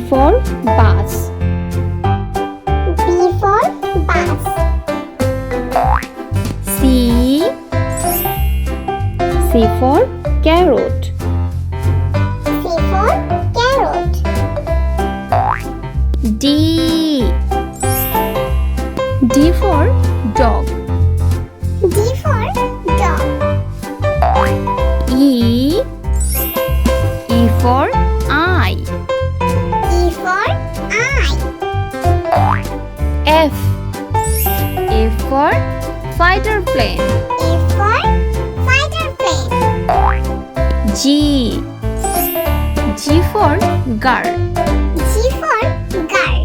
for bus. B for bus. C. C for carrot. C for carrot. D. D for dog. D for dog. E. E for eye. E for eye. F. F for fighter plane. F for fighter plane. G. G for girl. G for girl.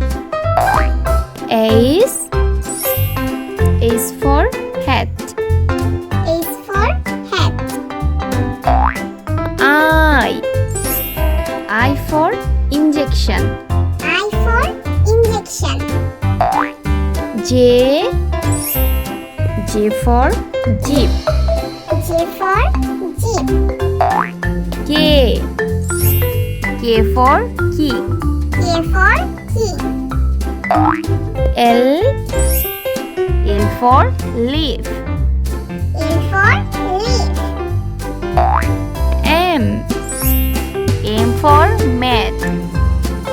H. H for hat. H for hat. I. I for injection. I for injection. J. J for jeep. J for jeep. K. K for key. K for key. L. L for leaf. L for leaf. M. M for mat.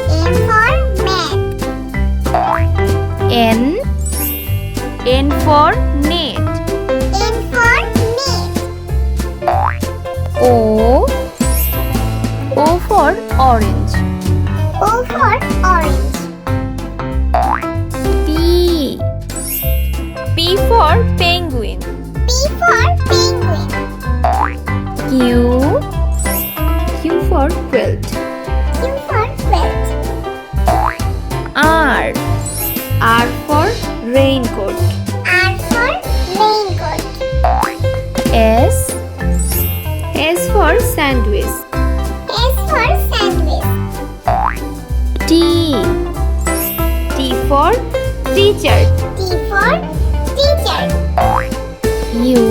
M for mat. N. N for net. N for net. O. O for orange. O for orange. P. P for penguin. P for penguin. Q. Q for quilt. Q for quilt. R. R for raincoat. R for raincoat. S. S for sandwich. S for sandwich. T. T for teacher. T for teacher. U.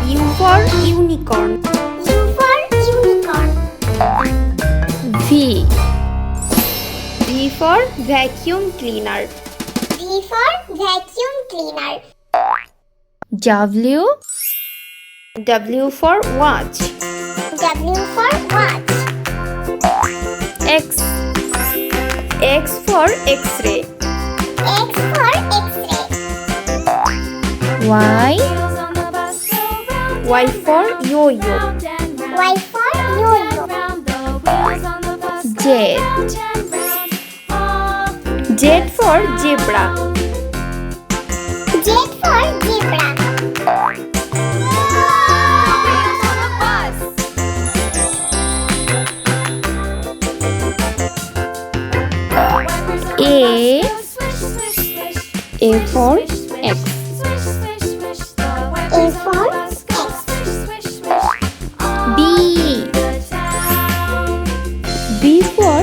U for unicorn. U for unicorn. V. V for vacuum cleaner. V for vacuum cleaner. W. W for watch. W for watch. X. X for X-ray. X for X-ray. Y. Y for yo-yo. Y for yo-yo. Z. Z for zebra. Z for zebra. A. A for X. A for X. B. B for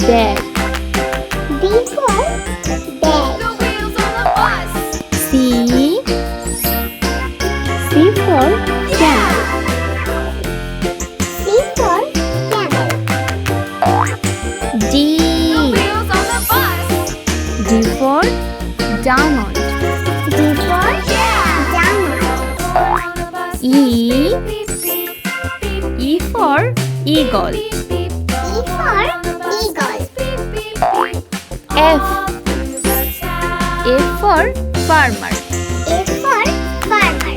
bag. B for bag. C. C for camel. C for camel. D. D for diamond. D for diamond. E. E for eagle. E for eagle. F. F for farmer. F for farmer.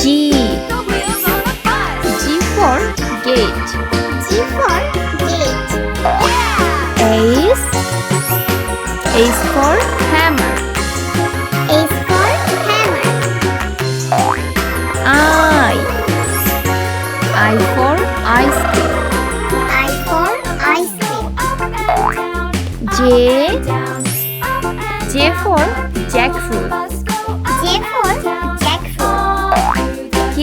G. G for gate. G for gate. H. H for hammer. H for hammer. I. I for ice cream. I for ice cream. J. J for jackfruit. J for jackfruit. K.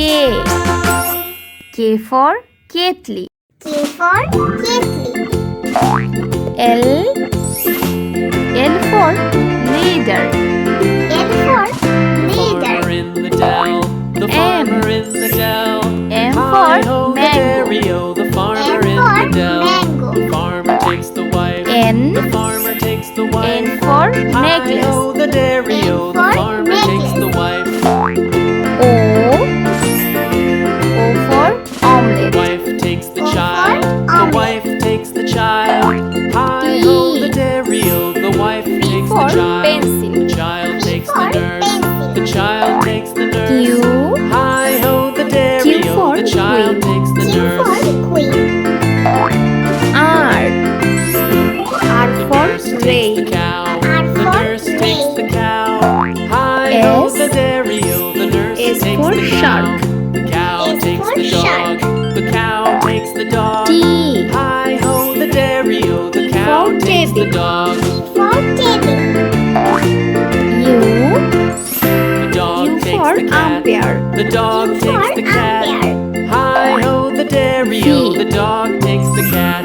K for kettle. K for kettle. L. L for leader. L for leader. Farmer in the Dow, the M. farmer in the Dow. M Hi-ho, for mango. the farmer M in for the Dow. mango. The farmer takes the wife. N for necklace. Hi-ho, the dairy-o, the N for farmer takes the wife. O. O for omelette. Wife takes the O for child. The omelette. wife takes the child. Hi-ho, the dairy-o, the wife takes the for child. pencil. The child takes the for nurse. pencil. The child takes the nurse. Q. Hi-ho, the for dairy-o, the child queen. takes the Q for nurse. queen. R. R The for nurse takes the rain. cow. R The for nurse takes rain. the cow. Hi-ho, S. the dairy-o, the nurse S takes for the cow. shark. The cow S takes for the shark. dog. The cow takes the dog. T. Hi-ho, the dairy-o, the cow for takes the table. dog. T for table. U. The dog U takes for the cat. umpire. The dog U takes for the cat. umpire. Hi-ho, the dairy-o, V. the dog takes the cat.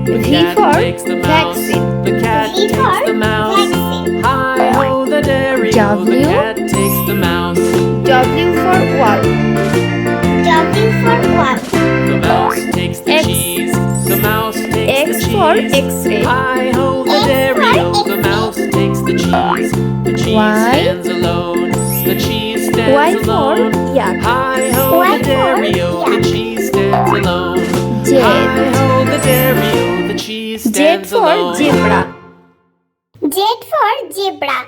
The V cat for takes the mouse. vaccine. The cat V takes for the mouse. vaccine. Hi-ho, the dairy-o, the W. cat takes the mouse. W for wall. W for wall. The mouse takes the X. cheese. The mouse takes X the for cheese. X-ray. Hi-ho, the X for dairy-o, the X-ray. mouse takes the cheese. The cheese Y. stands alone. The cheese Y stands for alone. yak. Hi-ho, Y the for dairy-o, the yak. cheese stands alone. Z. Hi-ho, the dairy-o, the cheese Z stands for alone. zebra. Z for zebra.